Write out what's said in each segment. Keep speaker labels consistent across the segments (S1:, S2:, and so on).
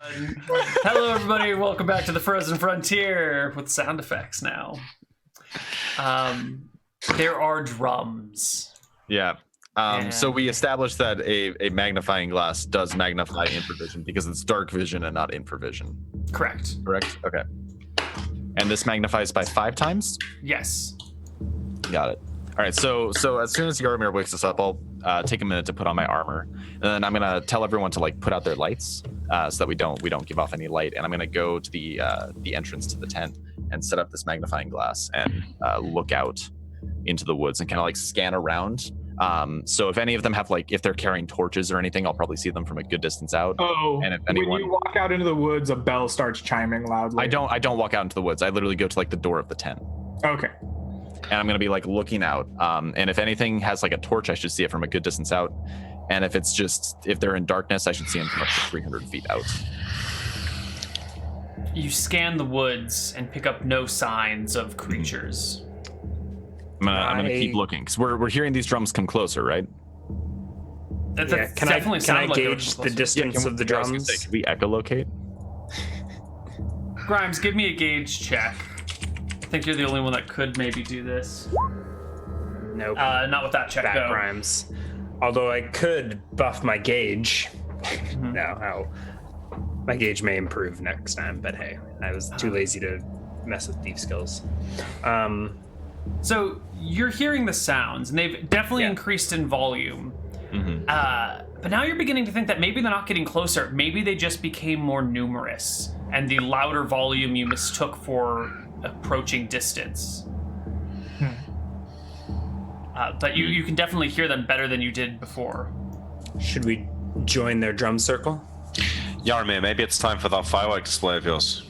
S1: Hello, everybody. Welcome back to the Frozen Frontier with sound effects now. There are drums.
S2: Yeah. So we established that a magnifying glass does magnify infravision because it's dark vision and not infravision.
S1: Correct.
S2: Okay. And this magnifies by 5 times?
S1: Yes.
S2: Got it. All right, so as soon as Yarmir wakes us up, I'll take a minute to put on my armor, and then I'm gonna tell everyone to put out their lights, so that we don't give off any light. And I'm gonna go to the entrance to the tent and set up this magnifying glass and look out into the woods and kind of scan around. So if any of them have if they're carrying torches or anything, I'll probably see them from a good distance out.
S3: Oh,
S2: and if anyone,
S3: when you walk out into the woods, a bell starts chiming loudly.
S2: I don't walk out into the woods. I literally go to the door of the tent.
S3: Okay.
S2: And I'm going to be looking out. And if anything has a torch, I should see it from a good distance out. And if they're in darkness, I should see them from up to 300 feet out.
S1: You scan the woods and pick up no signs of creatures.
S2: I'm gonna keep looking because we're hearing these drums come closer, right?
S4: Can I gauge the distance of the drums?
S2: Can we echolocate?
S1: Grimes, give me a gauge check. I think you're the only one that could maybe do this.
S4: Nope.
S1: Not with that check,
S4: Back
S1: though.
S4: Grimes. Although I could buff my gauge. No, my gauge may improve next time, but hey, I was too lazy to mess with thief skills.
S1: So you're hearing the sounds, and they've definitely increased in volume.
S2: Mm-hmm.
S1: But now you're beginning to think that maybe they're not getting closer. Maybe they just became more numerous, and the louder volume you mistook for approaching distance. But you can definitely hear them better than you did before.
S4: Should we join their drum circle?
S5: Yarmir, maybe it's time for that firework display of yours.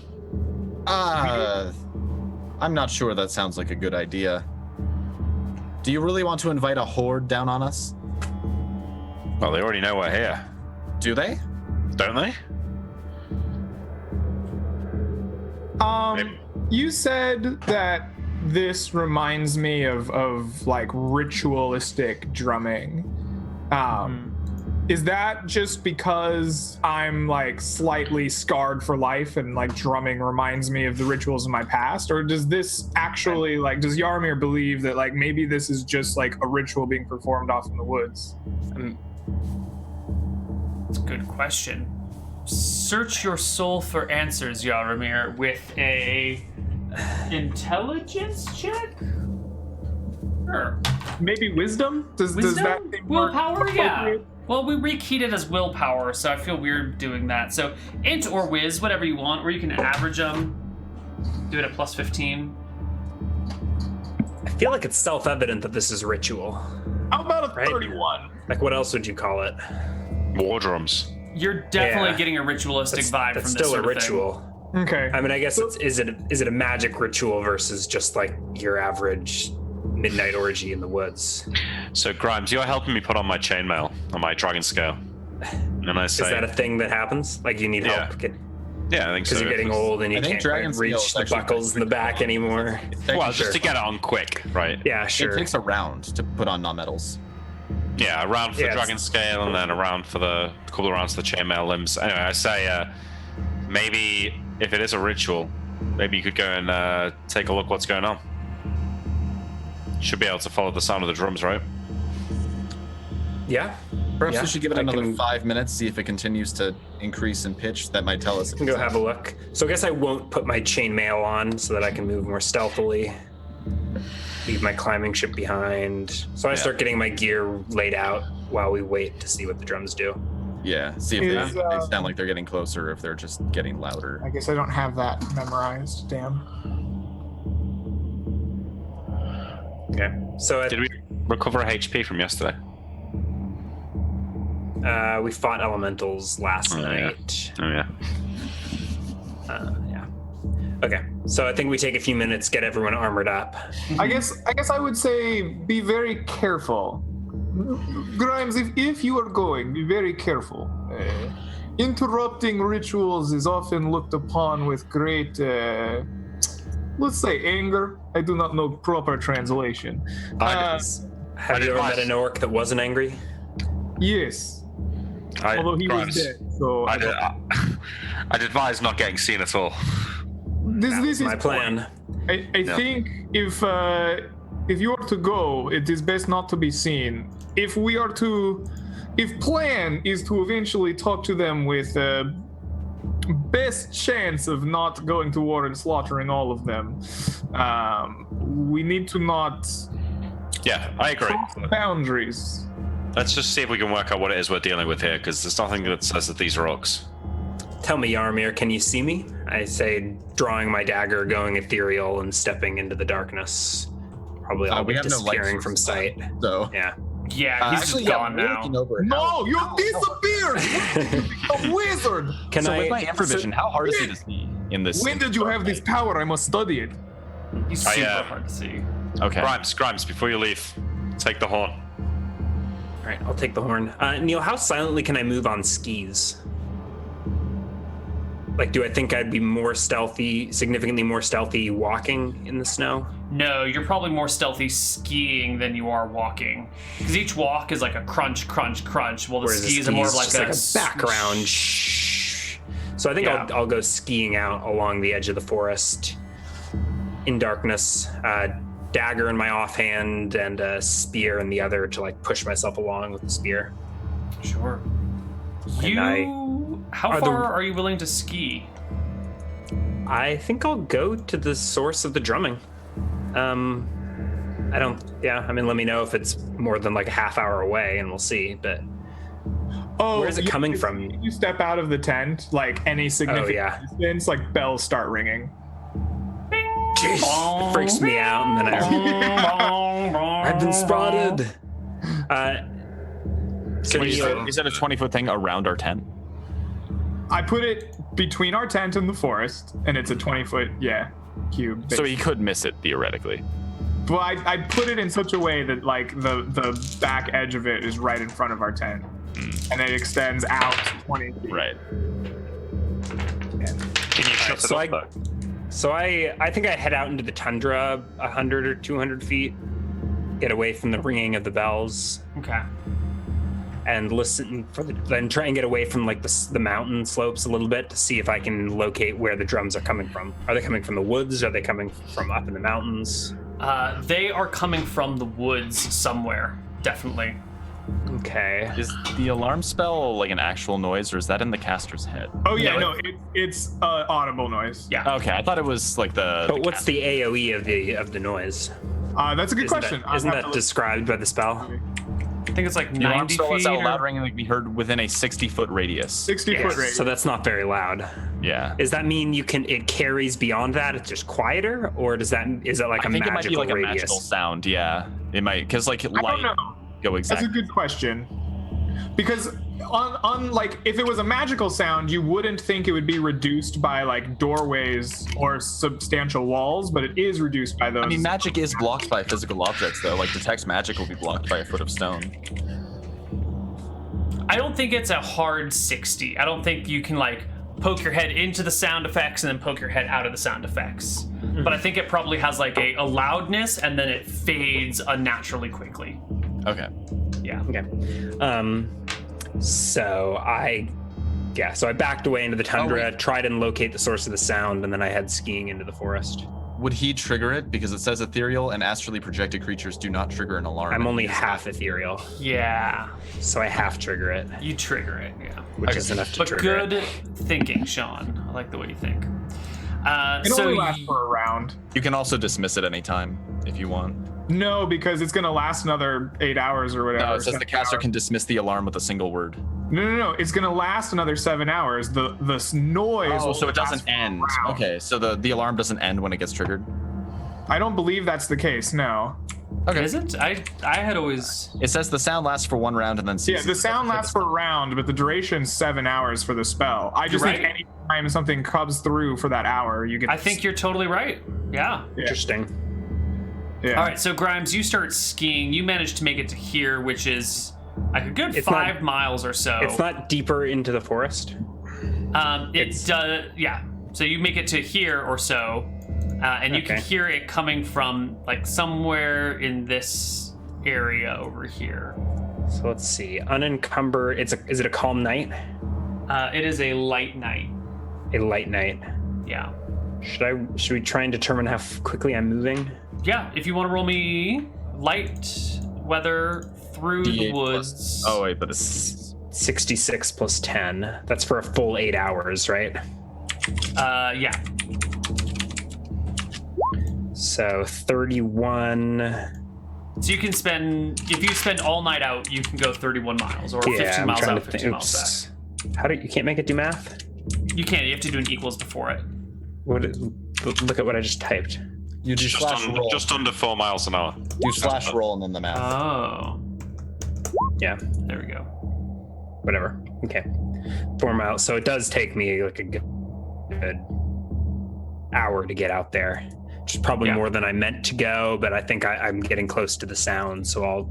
S2: I'm not sure that sounds like a good idea. Do you really want to invite a horde down on us?
S5: Well, they already know we're here.
S2: Do they?
S5: Don't they?
S3: You said that this reminds me of ritualistic drumming. Is that just because I'm slightly scarred for life and drumming reminds me of the rituals of my past? Or does this actually does Yarmir believe that maybe this is just a ritual being performed off in the woods?
S1: That's a good question. Search your soul for answers, Yarmir, with a intelligence check? Sure.
S3: Maybe wisdom? Does that thing
S1: willpower?
S3: work?
S1: Yeah. Well, we rekeyed it as willpower, so I feel weird doing that. So int or whiz, whatever you want, or you can average them. Do it at plus 15.
S4: I feel like it's self-evident that this is ritual.
S3: How about a
S4: Right?
S3: 31?
S4: What else would you call it?
S5: War drums.
S1: You're definitely getting a ritualistic vibe
S4: That's
S1: from this
S4: still a
S1: sort of
S4: ritual.
S1: thing.
S3: Okay.
S4: I mean, I guess is it a magic ritual versus just your average midnight orgy in the woods?
S5: So, Grimes, you're helping me put on my chainmail on my dragon scale. And I say...
S4: Is that a thing that happens? You need help?
S5: Yeah, I think so.
S4: Because you're getting old and you can't reach the buckles in the back anymore.
S5: Well, just to get it on quick, right?
S4: Yeah, sure.
S2: It takes a round to put on non-metals.
S5: Yeah, a round for the dragon scale and then a round for a couple of rounds for the chainmail limbs. Anyway, I say maybe if it is a ritual, maybe you could go and take a look what's going on. Should be able to follow the sound of the drums, right?
S4: Yeah.
S2: Perhaps we should give it another 5 minutes, see if it continues to increase in pitch. That might tell us.
S4: I can go have a look. So I guess I won't put my chainmail on so that I can move more stealthily. Leave my climbing ship behind. So I start getting my gear laid out while we wait to see what the drums do.
S2: Yeah, see if they sound like they're getting closer, or if they're just getting louder.
S3: I guess I don't have that memorized. Damn.
S4: Okay. So
S5: Did we recover a HP from yesterday?
S4: We fought elementals last night.
S5: Oh yeah.
S4: Yeah. Okay. So I think we take a few minutes, get everyone armored up.
S3: I guess I would say be very careful. Grimes, if you are going, be very careful. Interrupting rituals is often looked upon with great, let's say, anger. I do not know proper translation.
S4: Have you ever met an orc that wasn't angry?
S3: Yes. Although he was
S5: Grimes,
S3: dead, so
S5: I'd advise not getting seen at all.
S3: this is
S4: My plan.
S3: I think if you are to go, it is best not to be seen. If plan is to eventually talk to them with best chance of not going to war and slaughtering all of them, we need to not
S5: Yeah, I agree.
S3: cross boundaries.
S5: Let's just see if we can work out what it is we're dealing with here, because there's nothing that says that these are orcs.
S4: Tell me, Yarmir, can you see me? I say, drawing my dagger, going ethereal, and stepping into the darkness. Probably all
S2: we
S4: but
S2: have no light
S4: disappearing
S2: source.
S4: from sight.
S2: So
S4: Yeah.
S1: Yeah, he's
S2: actually,
S1: just gone
S2: we're
S1: now.
S2: looking over
S3: No, you disappeared! A wizard!
S4: Can
S2: so
S4: I?
S2: with my infravision, how hard is it to see in this?
S3: When did you have this power? I must study it.
S1: He's super hard to see.
S2: Okay.
S5: Grimes, before you leave, take the horn.
S4: All right, I'll take the horn. Neal, how silently can I move on skis? Like, do I think I'd be more stealthy, significantly more stealthy walking in the snow?
S1: No, you're probably more stealthy skiing than you are walking. Because each walk is like a crunch, crunch, crunch. While the
S4: Whereas
S1: skis are more of like
S4: just
S1: a
S4: background. Shh. So I think
S1: Yeah.
S4: I'll go skiing out along the edge of the forest in darkness, dagger in my offhand and a spear in the other to like push myself along with the spear.
S1: Sure. How
S4: Are the-
S1: far are you willing to ski?
S4: I think I'll go to the source of the drumming. I mean, let me know if it's more than like a half hour away and we'll see, but
S3: Oh,
S4: where is it coming from?
S3: You step out of the tent, like any significant distance, like bells start ringing.
S4: Jeez, freaks me out, and then I've been spotted. So
S2: Wait,
S4: Neal,
S2: is that a 20-foot thing around our tent?
S3: I put it between our tent and the forest, and it's a 20-foot, cube.
S2: So he could miss it theoretically.
S3: Well, I put it in such a way that like the back edge of it is right in front of our tent, and it extends out 20 feet.
S2: Right.
S5: Can you shut
S4: so
S5: it up,
S4: So I think I head out into the tundra 100 or 200 feet, get away from the ringing of the bells,
S1: Okay.
S4: and listen for then try and get away from like the mountain slopes a little bit to see if I can locate where the drums are coming from. Are they coming from the woods? Are they coming from up in the mountains?
S1: They are coming from the woods somewhere, definitely.
S4: Okay.
S2: Is the alarm spell like an actual noise, or is that in the caster's head?
S3: Oh yeah,
S1: No,
S3: no, it's audible noise.
S1: Yeah.
S2: Okay, I thought it was like the.
S4: But what's the AOE of the noise?
S3: That's a good question.
S4: Isn't that described by the spell?
S1: I think it's like
S2: The alarm
S1: 90
S2: spell is
S1: feet.
S2: out
S1: or-
S2: loud ringing like be heard within a 60-foot radius.
S3: 60-foot radius?
S4: So that's not very loud.
S2: Yeah.
S4: Does that mean it carries beyond that? It's just quieter, or is it like
S2: I
S4: a
S2: think it might
S4: magical
S2: be like a
S4: radius?
S2: magical sound. Yeah, it might because like
S3: I
S2: light
S3: don't know.
S2: go
S3: That's
S2: exactly.
S3: a good question. Because on like if it was a magical sound, you wouldn't think it would be reduced by like doorways or substantial walls, but it is reduced by those.
S2: I mean, magic is blocked by physical objects, though. Like detect magic will be blocked by a foot of stone.
S1: I don't think it's a hard 60. I don't think you can like poke your head into the sound effects and then poke your head out of the sound effects. But I think it probably has like a loudness and then it fades unnaturally quickly.
S2: Okay.
S1: Yeah.
S4: Okay. So I backed away into the tundra,
S2: wait.
S4: tried and locate the source of the sound, and then I head skiing into the forest.
S2: Would he trigger it? Because it says ethereal and astrally projected creatures do not trigger an alarm.
S4: I'm only half ethereal,
S1: Yeah.
S4: so I half trigger it,
S1: You trigger it. Yeah.
S4: which is enough to
S1: But
S4: trigger
S1: good
S4: it.
S1: thinking, Sean. I like the way you think.
S3: it
S1: So
S3: only lasts for a round.
S2: You can also dismiss it anytime if you want.
S3: No, because it's gonna last another 8 hours or whatever.
S2: No, it says the
S3: 7
S2: caster
S3: hours.
S2: can dismiss the alarm with a single word.
S3: No. It's gonna last another 7 hours. The noise.
S2: Oh,
S3: will
S2: so it
S3: last
S2: doesn't
S3: for a
S2: end.
S3: round.
S2: Okay, so the alarm doesn't end when it gets triggered.
S3: I don't believe that's the case. No.
S2: Okay.
S1: is it? I had always.
S2: It says the sound lasts for 1 round and then
S3: Yeah,
S2: ceases.
S3: the sound lasts for a round, but the duration's 7 hours for the spell. I just
S1: You're
S3: think
S1: right.
S3: any time something comes through for that hour, you get.
S1: I think you're totally right. Yeah.
S4: Interesting.
S3: Yeah.
S1: All right, so Grimes, you start skiing. You manage to make it to here, which is like a good
S4: It's
S1: 5
S4: not-
S1: miles or so.
S4: It's not deeper into the forest.
S1: It does, yeah. So you make it to here or so, and you can
S4: Okay.
S1: hear it coming from like somewhere in this area over here.
S4: So let's see. Unencumbered. Is it a calm night?
S1: It is a light night.
S4: A light night.
S1: Yeah.
S4: Should we try and determine how quickly I'm moving?
S1: Yeah, if you want to roll me light weather through the woods.
S2: Oh wait, but it's
S4: 66 plus 10. That's for a full 8 hours, right?
S1: Yeah.
S4: So 31.
S1: So you can if you spend all night out, you can go 31 miles or 15 miles out, 15 miles back.
S4: You can't make it do math?
S1: You can't. You have to do an equals before it.
S4: Look at what I just typed.
S6: You do slash roll.
S5: Just under 4 miles an hour.
S6: Do slash roll and then the math.
S1: Oh.
S4: Yeah.
S1: There we go.
S4: Whatever. Okay. 4 miles. So it does take me like a good hour to get out there, which is probably more than I meant to go, but I think I'm getting close to the sound, so I'll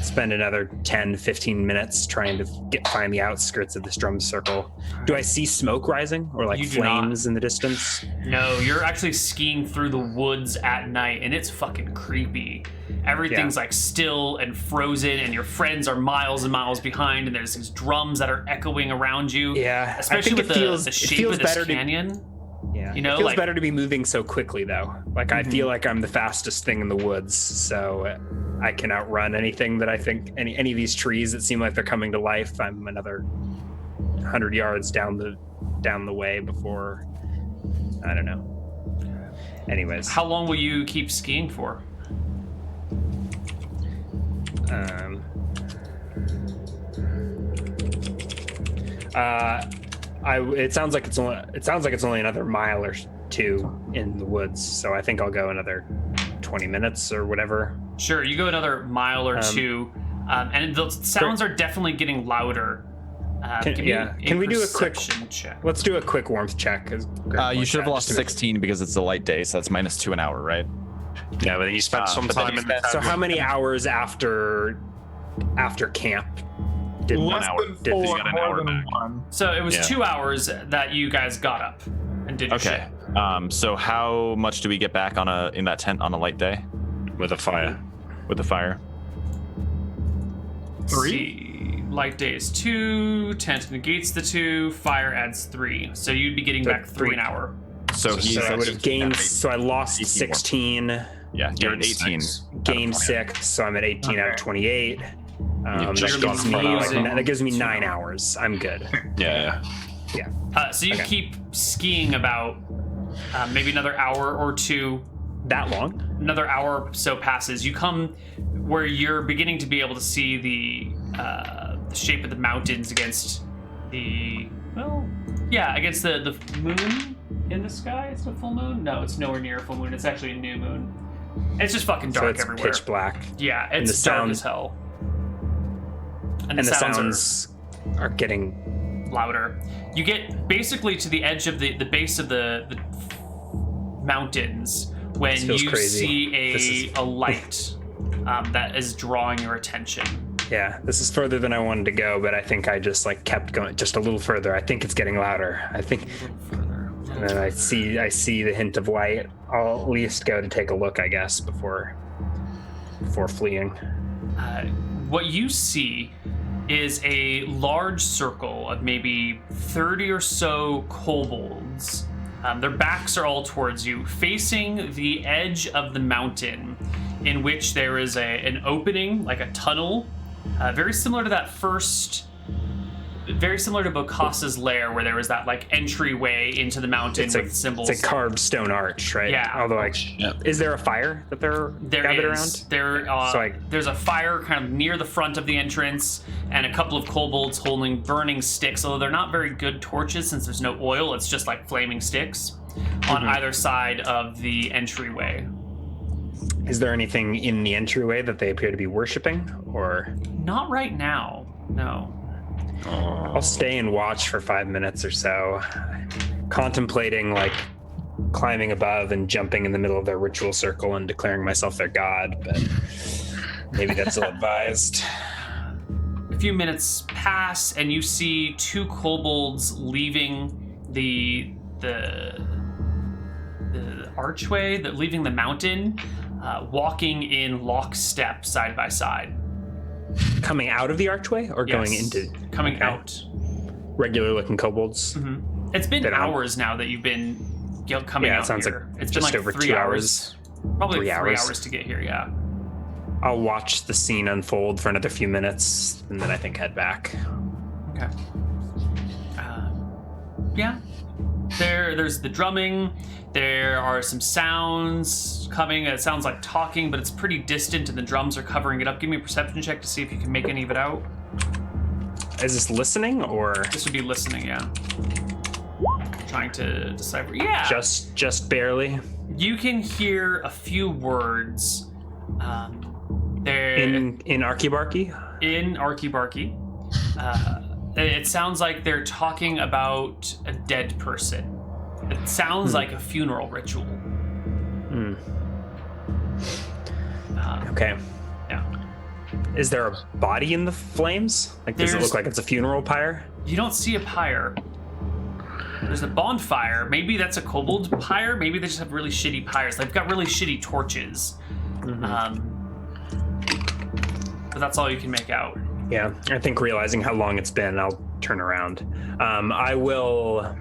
S4: spend another 10, 15 minutes trying to find the outskirts of this drum circle. Do I see smoke rising or like flames in the distance?
S1: No, you're actually skiing through the woods at night, and it's fucking creepy. Everything's like still and frozen, and your friends are miles and miles behind, and there's these drums that are echoing around you.
S4: Yeah,
S1: especially with the shape of this canyon.
S4: Yeah,
S1: you know,
S4: it feels better to be moving so quickly, though. Like, I feel like I'm the fastest thing in the woods, so I can outrun anything that I think, any of these trees that seem like they're coming to life. I'm another 100 yards down the way before, I don't know. Anyways.
S1: How long will you keep skiing for?
S4: It sounds like it's only another mile or two in the woods, so I think I'll go another 20 minutes or whatever.
S1: Sure, you go another mile or two, and the sounds are definitely getting louder.
S4: Can we do a quick
S1: check?
S4: Let's do a quick warmth check.
S2: You should have lost 16 because it's a light day, so that's -2 an hour, right?
S5: Yeah, but then you spent some time in the
S4: So how many hours after camp did
S3: Less than 4,
S5: got an
S3: more
S5: hour
S3: than
S5: back.
S3: 1.
S1: So it was 2 hours that you guys got up and did your
S2: Okay.
S1: shit.
S2: So how much do we get back in that tent on a light day
S5: with a fire?
S2: with the fire?
S3: 3?
S1: See, light day is 2, tent negates the 2, fire adds 3. So you'd be getting back 3 an hour.
S2: So he's
S4: I would have gained. So I lost
S2: 18 more.
S4: 16.
S2: Yeah, you're at 18.
S4: Gained 6, so I'm at 18 out of 28.
S5: just
S4: That gives
S5: gone
S4: me, that gives me 9 hours. I'm good.
S5: Yeah.
S1: So you keep skiing about maybe another hour or two.
S4: That long?
S1: Another hour or so passes. You come where you're beginning to be able to see the shape of the mountains against against the moon in the sky. It's a full moon? No, it's nowhere near a full moon. It's actually a new moon. It's just fucking dark
S4: So it's
S1: everywhere.
S4: pitch black.
S1: Yeah, it's dark as hell. And the sounds
S4: are getting
S1: louder. You get basically to the edge of the base of the mountains when you see a light that is drawing your attention.
S4: Yeah, this is further than I wanted to go, but I think I just kept going just a little further. I think it's getting louder. I think, and then I see the hint of light. I'll at least go to take a look, I guess, before fleeing.
S1: What you see is a large circle of maybe 30 or so kobolds. Their backs are all towards you, facing the edge of the mountain, in which there is an opening, like a tunnel, very similar to Bokassa's lair, where there was that entryway into the mountain with symbols.
S4: It's a carved stone arch, right?
S1: Yeah.
S4: Although, is there a fire that they're gathered around?
S1: There's a fire kind of near the front of the entrance, and a couple of kobolds holding burning sticks. Although they're not very good torches, since there's no oil. It's just like flaming sticks on either side of the entryway.
S4: Is there anything in the entryway that they appear to be worshiping, or?
S1: Not right now. No.
S4: I'll stay and watch for 5 minutes or so, contemplating climbing above and jumping in the middle of their ritual circle and declaring myself their god, but maybe that's ill-advised.
S1: A few minutes pass, and you see 2 kobolds leaving the archway, leaving the mountain, walking in lockstep side by side.
S4: coming out of the archway or going
S1: Yes.
S4: into
S1: Coming out.
S4: regular looking kobolds?
S1: It's been
S4: They don't-
S1: hours now that you've been coming
S4: Yeah,
S1: out
S4: it sounds
S1: here.
S4: like
S1: It's been
S4: just
S1: like
S4: over
S1: 3
S4: 2
S1: hours. Probably
S4: 3
S1: 3
S4: hours.
S1: hours to get here, yeah.
S4: I'll watch the scene unfold for another few minutes and then I think head back.
S1: Okay. Yeah. There's the drumming. There are some sounds coming. It sounds like talking, but it's pretty distant, and the drums are covering it up. Give me a perception check to see if you can make any of it out.
S4: Is this listening or
S1: This would be listening, yeah. Trying to decipher. Yeah.
S4: just barely?
S1: You can hear a few words. They're
S4: In Archibarchy?
S1: in Archibarchy. It sounds like they're talking about a dead person. It sounds like a funeral ritual.
S4: Okay.
S1: Yeah.
S4: Is there a body in the flames? Like, does it
S1: There's-
S4: look like it's a funeral pyre?
S1: You don't see a pyre. There's a bonfire. Maybe that's a kobold pyre. Maybe they just have really shitty pyres. They've got really shitty torches. But that's all you can make out.
S4: Yeah, I think realizing how long it's been, I'll turn around. I will,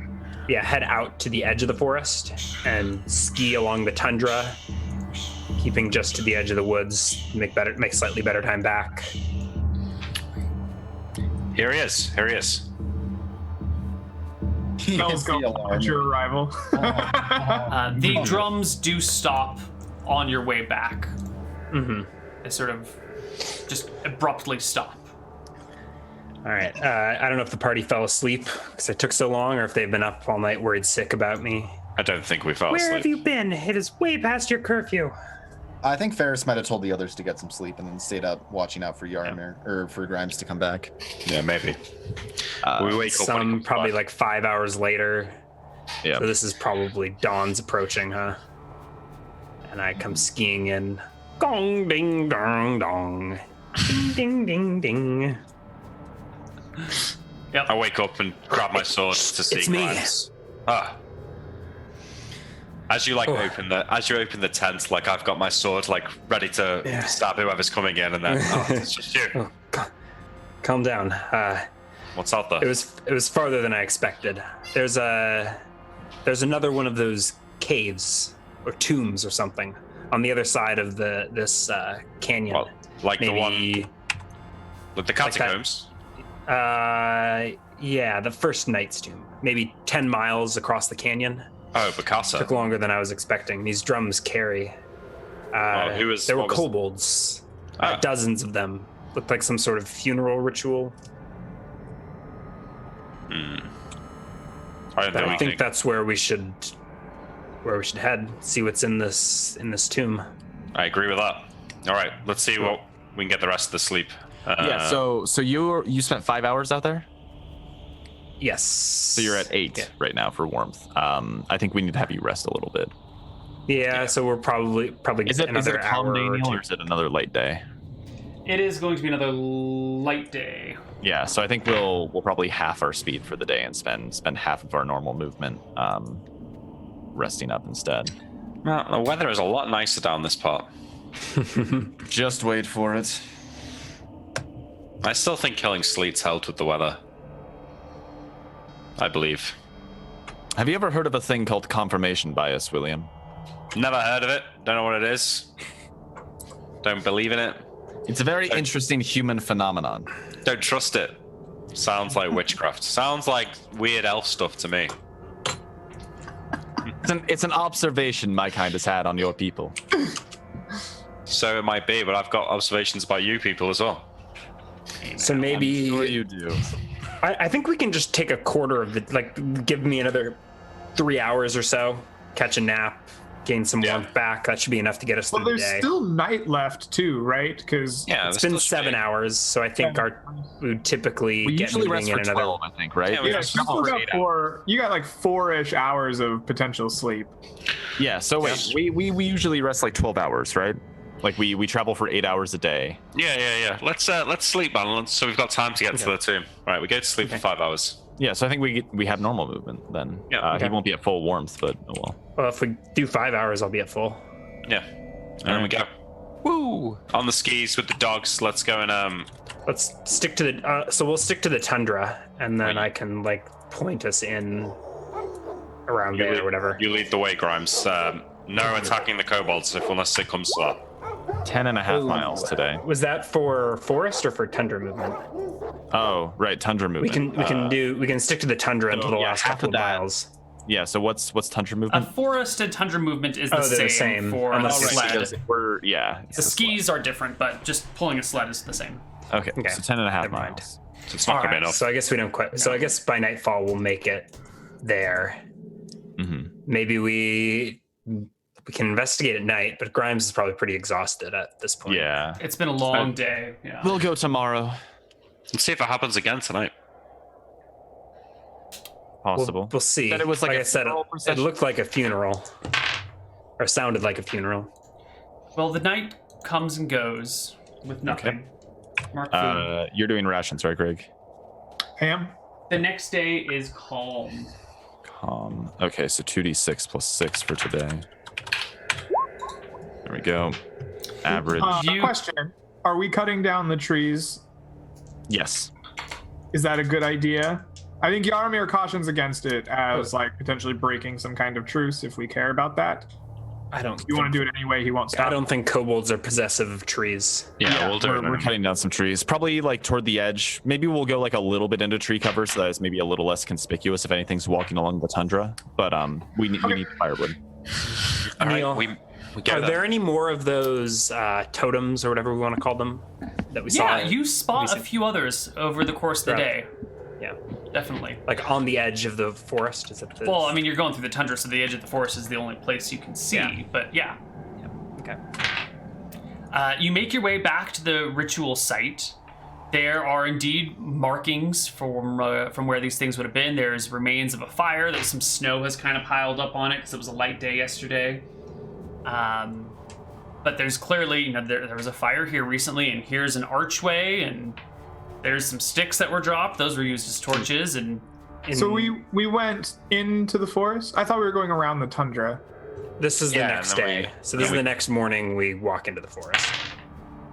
S4: head out to the edge of the forest and ski along the tundra, keeping just to the edge of the woods. Make slightly better time back.
S5: Here he is.
S3: Smells go at your arrival.
S1: The drums do stop on your way back. They sort of just abruptly stop.
S4: All right. I don't know if the party fell asleep because I took so long, or if they've been up all night worried sick about me.
S5: I don't think we fell
S4: Where
S5: asleep.
S4: have you been? It is way past your curfew.
S6: I think Ferris might have told the others to get some sleep and then stayed up watching out for Yarmir or for Grimes to come back.
S5: Yeah, maybe. We wake up. when he
S4: Some
S5: comes
S4: probably
S5: back.
S4: like 5 hours later.
S2: Yeah.
S4: So this is probably dawn's approaching, huh? And I come skiing in. Gong, ding, dong, dong. Ding, ding, ding, ding.
S5: I wake up and grab my sword to see
S4: It's me.
S5: Grimes. As you open the tent, like I've got my sword like ready to stab whoever's coming in, and then it's just you.
S4: Calm down.
S5: What's out there?
S4: It was farther than I expected. There's another one of those caves or tombs or something on the other side of this canyon.
S5: Well, like the one
S4: Maybe,
S5: with the catacombs.
S4: the first knight's tomb. Maybe 10 miles across the canyon.
S5: Oh, Picasso.
S4: Took longer than I was expecting. These drums carry. There were
S5: what was-
S4: kobolds.
S5: Ah.
S4: Dozens of them. Looked like some sort of funeral ritual.
S5: I don't
S4: But
S5: know
S4: I
S5: anything.
S4: think that's where we should head. See what's in this tomb.
S5: I agree with that. All right, let's see what we can get the rest of the sleep.
S2: Yeah. So you spent 5 hours out there.
S4: Yes.
S2: So you're at 8
S4: Yeah.
S2: right now for warmth. I think we need to have you rest a little bit.
S4: Yeah. So we're probably
S2: Is it
S4: another
S2: a calm
S4: hour
S2: day,
S4: or
S2: Neal,
S4: two.
S2: or is it another light day?
S1: It is going to be another light day.
S2: Yeah. So I think we'll probably half our speed for the day and spend half of our normal movement resting up instead.
S5: Well, the weather is a lot nicer down this part.
S2: Just wait for it.
S5: I still think killing Sleet's helped with the weather. I believe.
S2: Have you ever heard of a thing called confirmation bias, William?
S5: Never heard of it. Don't know what it is. Don't believe in it.
S2: It's a very interesting human phenomenon.
S5: Don't trust it. Sounds like witchcraft. Sounds like weird elf stuff to me.
S2: It's an observation my kind has had on your people.
S5: So it might be, but I've got observations about you people as well.
S4: So maybe
S2: Sure you do.
S4: I think we can just take a quarter of the give me another 3 hours or so, catch a nap, gain some warmth back. That should be enough to get us
S3: Well,
S4: through the
S3: there's
S4: day.
S3: still night left too, right? Because
S5: Yeah,
S4: It's been 7 hours, so I think we would typically
S2: We
S4: get
S2: usually
S4: moving
S2: rest
S4: in
S2: for
S4: another.
S2: 12, I think, right?
S5: Yeah, we
S3: you
S5: rest
S3: still
S5: for
S3: got
S5: 8
S3: four. You got like 4-ish hours of potential sleep.
S2: Yeah, so wait, we usually rest like 12 hours, right? Like we travel for 8 hours a day.
S5: Yeah. Let's sleep, man. So we've got time to get to the tomb. Right, we go to sleep for 5 hours.
S2: Yeah, so I think we have normal movement then.
S5: Yeah,
S2: He won't be at full warmth, but oh well.
S4: Well, if we do 5 hours, I'll be at full.
S5: Yeah. And then we go. Woo! On the skis with the dogs. Let's go and
S4: Let's stick to the. So we'll stick to the tundra, and then I can like point us in around there or whatever.
S5: You lead the way, Grimes. No attacking the kobolds if unless it comes to that.
S2: 10.5 miles today.
S4: Was that for forest or for tundra movement?
S2: Oh, right, tundra movement.
S4: We can stick to the tundra until the last
S2: half
S4: couple
S2: of
S4: of
S2: that.
S4: miles.
S2: Yeah, so what's tundra movement?
S1: Forest and tundra movement is
S4: they're
S1: the
S4: the
S1: same
S4: same.
S1: for
S4: On
S1: the
S4: the
S1: sled.
S2: Because it's
S1: The skis are different, but just pulling a sled is the same.
S2: Okay,
S4: Okay,
S2: so 10.5
S4: never mind.
S2: miles.
S5: So it's not gonna be enough.
S4: So I guess we don't quite. So I guess by nightfall we'll make it there.
S2: Mm-hmm.
S4: Maybe we can investigate at night, but Grimes is probably pretty exhausted at this point.
S2: Yeah.
S1: It's been a long day. Yeah.
S2: We'll go tomorrow.
S5: Let's see if it happens again tonight.
S2: Possible.
S4: We'll see.
S2: Said it was like
S4: I
S2: a
S4: said,
S2: funeral
S4: it
S2: procession?
S4: looked like a funeral, or sounded like a funeral.
S1: Well, the night comes and goes with nothing. Mark food.
S2: You're doing rations, right, Greg?
S3: Ham?
S1: The next day is calm.
S2: Okay, so 2d6 plus 6 for today. There we go. Average.
S3: Question. Are we cutting down the trees?
S2: Yes.
S3: Is that a good idea? I think Yarmir cautions against it as like potentially breaking some kind of truce if we care about that.
S4: I don't.
S3: If you want to do it anyway, he won't stop.
S4: I don't think kobolds are possessive of trees.
S5: Yeah, we'll do it.
S2: We're cutting down some trees. Probably like toward the edge. Maybe we'll go like a little bit into tree cover so that it's maybe a little less conspicuous if anything's walking along the tundra. But we need firewood.
S5: All right,
S4: Neal,
S5: we go
S4: are
S5: there.
S4: there any more of those totems or whatever we want to call them that we saw?
S1: Yeah, you spot a few others over the course of the day.
S4: Yeah,
S1: Definitely.
S4: like on the edge of the forest. Is it?
S1: Well, I mean, you're going through the tundra, so the edge of the forest is the only place you can see.
S4: Yeah.
S1: But yeah.
S4: Okay.
S1: You make your way back to the ritual site. There are indeed markings from where these things would have been. There's remains of a fire. There's some snow has kind of piled up on it because it was a light day yesterday. But there's clearly, there was a fire here recently, and here's an archway, and there's some sticks that were dropped. Those were used as torches, and
S3: So we went into the forest? I thought we were going around the tundra.
S4: This is the
S5: Yeah,
S4: next
S5: and then
S4: day. So this is the next morning we walk into the forest.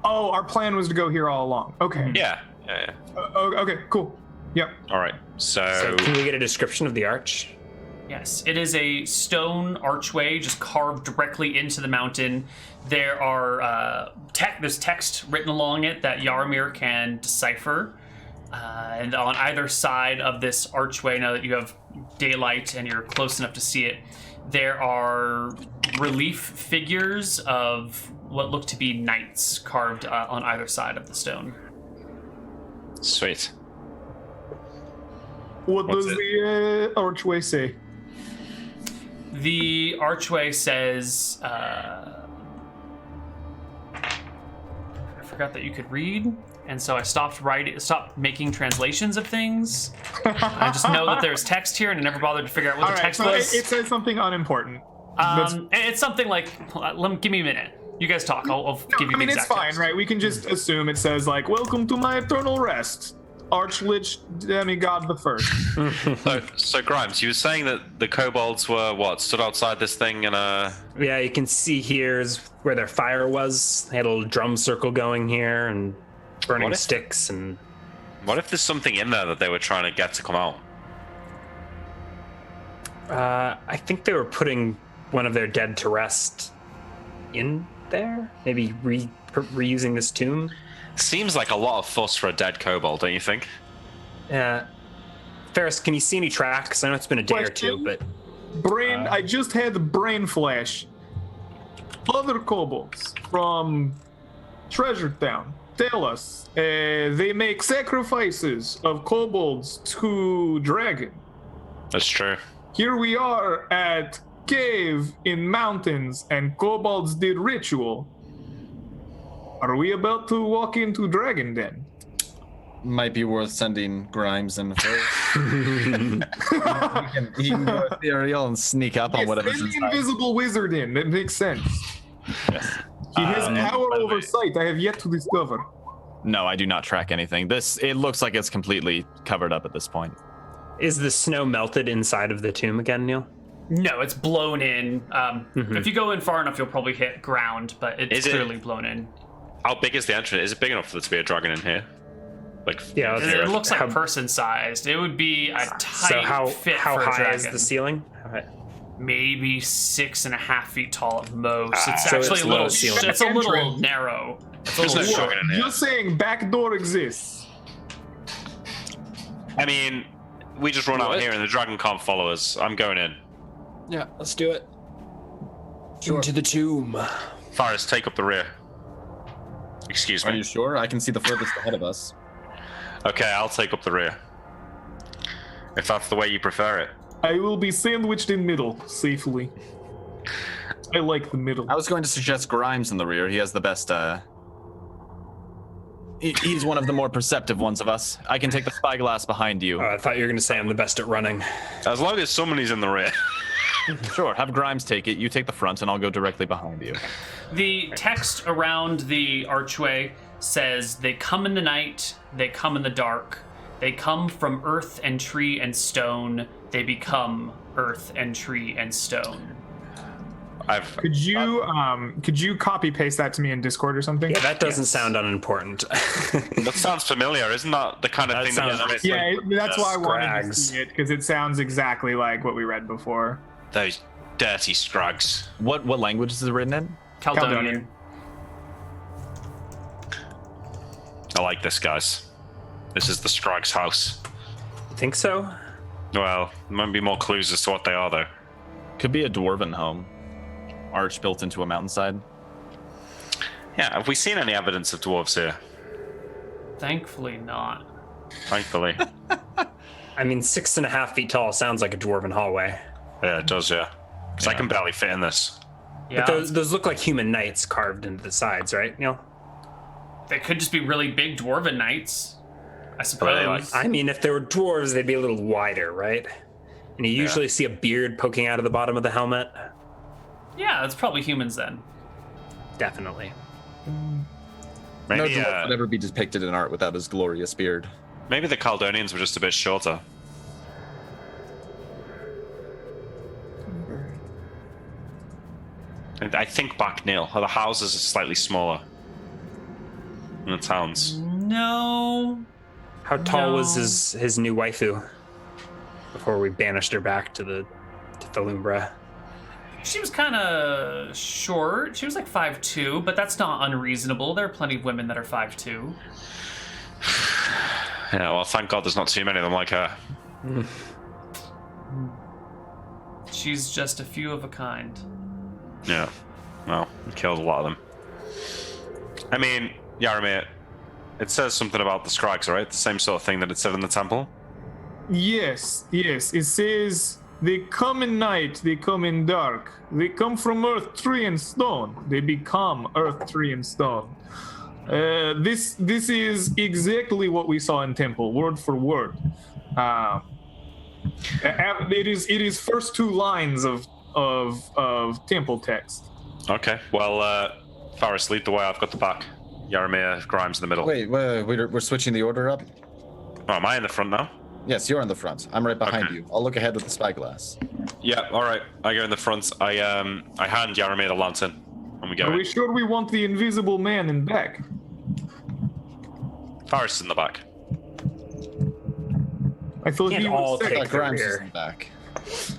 S3: Oh, our plan was to go here all along. Okay.
S5: Yeah.
S3: Okay, cool. Yep.
S5: All right.
S4: So can we get a description of the arch?
S1: yes, it is a stone archway just carved directly into the mountain. There are there's text written along it that Yarmir can decipher. And on either side of this archway, now that you have daylight and you're close enough to see it, there are relief figures of what look to be knights carved on either side of the stone.
S5: Sweet.
S3: What
S5: What's
S3: does the archway say?
S1: The archway says, I forgot that you could read, and so I stopped making translations of things. I just know that there's text here, and I never bothered to figure out what the text
S3: so
S1: was.
S3: it says something unimportant.
S1: It's something like, give me a minute. You guys talk. I'll give you the exact
S3: it's fine,
S1: text.
S3: right? We can just assume it says like, "Welcome to my eternal rest, Archlich Demigod the First."
S5: So Grimes, you were saying that the kobolds were stood outside this thing and
S4: Yeah, you can see here's where their fire was. They had a little drum circle going here and burning
S5: What if-
S4: sticks and.
S5: what if there's something in there that they were trying to get to come out?
S4: I think they were putting one of their dead to rest in there. Maybe reusing this tomb.
S5: Seems like a lot of fuss for a dead kobold, don't you think?
S4: Ferris, can you see any tracks? I know it's been a day or two,
S3: Question?
S4: but
S3: Brain. I just had brain flash. Other kobolds from Treasure Town tell us they make sacrifices of kobolds to dragon.
S5: That's true.
S3: Here we are at cave in mountains, and kobolds did ritual. Are we about to walk into dragon den?
S6: Might be worth sending Grimes in first. he can go with the Ariel and sneak up on
S3: Yes,
S6: whatever's
S3: send the
S6: inside.
S3: invisible wizard in. That makes sense. He has power
S2: by the
S3: over
S2: way-
S3: sight. I have yet to discover.
S2: No, I do not track anything. It looks like it's completely covered up at this point.
S4: is the snow melted inside of the tomb again, Neal?
S1: No, it's blown in. If you go in far enough, you'll probably hit ground, but it's clearly blown in.
S5: How big is the entrance? Is it big enough for there to be a dragon in here? Like,
S4: Yeah,
S1: It looks like person-sized. It would be a tight fit for a
S4: high
S1: dragon.
S4: is the ceiling?
S1: Maybe 6.5 feet tall at most. It's
S4: So
S1: actually
S4: it's
S1: a
S4: low
S1: little.
S4: ceiling.
S1: It's a little
S3: Entrance.
S1: narrow. It's a
S5: There's no
S1: little short.
S5: dragon in here.
S3: Just saying, back door exists.
S5: I mean, we just run out here and the dragon can't follow us. I'm going in.
S4: Yeah, let's do it. Into the tomb.
S5: Faris, take up the rear. Excuse
S6: Are
S5: me.
S6: you sure? I can see the furthest ahead of us.
S5: Okay, I'll take up the rear. If that's the way you prefer it.
S3: I will be sandwiched in middle, safely. I like the middle.
S2: I was going to suggest Grimes in the rear. He has the best. He's one of the more perceptive ones of us. I can take the spyglass behind you.
S4: I thought you were going to say I'm the best at running.
S5: As long as somebody's in the rear.
S2: Sure, have Grimes take it. You take the front, and I'll go directly behind you.
S1: The text around the archway says, "They come in the night, they come in the dark. They come from earth and tree and stone. They become earth and tree and stone."
S3: Could you copy paste that to me in Discord or something?
S4: Yeah, that doesn't sound unimportant.
S5: That sounds familiar. Isn't that the kind of thing
S4: sounds
S5: that
S3: Yeah, that's why I wanted to
S4: Scrags.
S3: see it, because it sounds exactly like what we read before.
S5: those dirty scrags.
S2: What language is it written in?
S1: Caledonian.
S5: I like this, guys. This is the Scrag's house.
S4: Think so?
S5: Well, there might be more clues as to what they are, though.
S2: Could be a dwarven home. Arch built into a mountainside.
S5: Yeah, have we seen any evidence of dwarves here?
S1: Thankfully not.
S5: Thankfully.
S4: I mean, 6.5 feet tall sounds like a dwarven hallway.
S5: Yeah, it does, yeah. Because I can barely fit in this.
S1: Yeah,
S4: But those look like human knights carved into the sides, right, Neal?
S1: they could just be really big dwarven knights, I suppose.
S4: I mean, if they were dwarves, they'd be a little wider, right? And you usually see a beard poking out of the bottom of the helmet.
S1: Yeah, it's probably humans then.
S4: Definitely.
S6: No
S5: Maybe,
S6: dwarf would ever be depicted in art without his glorious beard.
S5: maybe the Caledonians were just a bit shorter. And I think back, Neil. The houses are slightly smaller than the towns.
S1: No.
S4: How tall was
S1: No.
S4: his new waifu before we banished her back to Thalumbra?
S1: She was kind of short. She was like 5'2", but that's not unreasonable. There are plenty of women that are 5'2".
S5: Yeah, well, thank God there's not too many of them like her.
S1: She's just a few of a kind.
S5: Yeah. Well, we killed a lot of them. I mean, Yaramir, it says something about the Scrags, right? The same sort of thing that it said in the temple?
S3: Yes. It says, they come in night, they come in dark. They come from earth, tree, and stone. They become earth, tree, and stone. This is exactly what we saw in temple, word for word. It is first two lines of temple text.
S5: Okay. Well, Faris, lead the way. I've got the back. Yaramir, Grimes in the middle.
S6: Wait, we're switching the order up?
S5: Oh, am I in the front now?
S6: Yes, you're in the front. I'm right behind
S5: Okay.
S6: you. I'll look ahead with the spyglass.
S5: Yeah, alright. I go in the front. I hand Yaramir the lantern. And we go
S3: Are we
S5: in.
S3: sure we want the invisible man in back?
S5: Faris is in the back.
S3: I thought
S4: Can't
S3: he
S4: all
S3: was
S4: take
S3: second.
S6: Like Grimes is
S4: rear.
S6: in the back.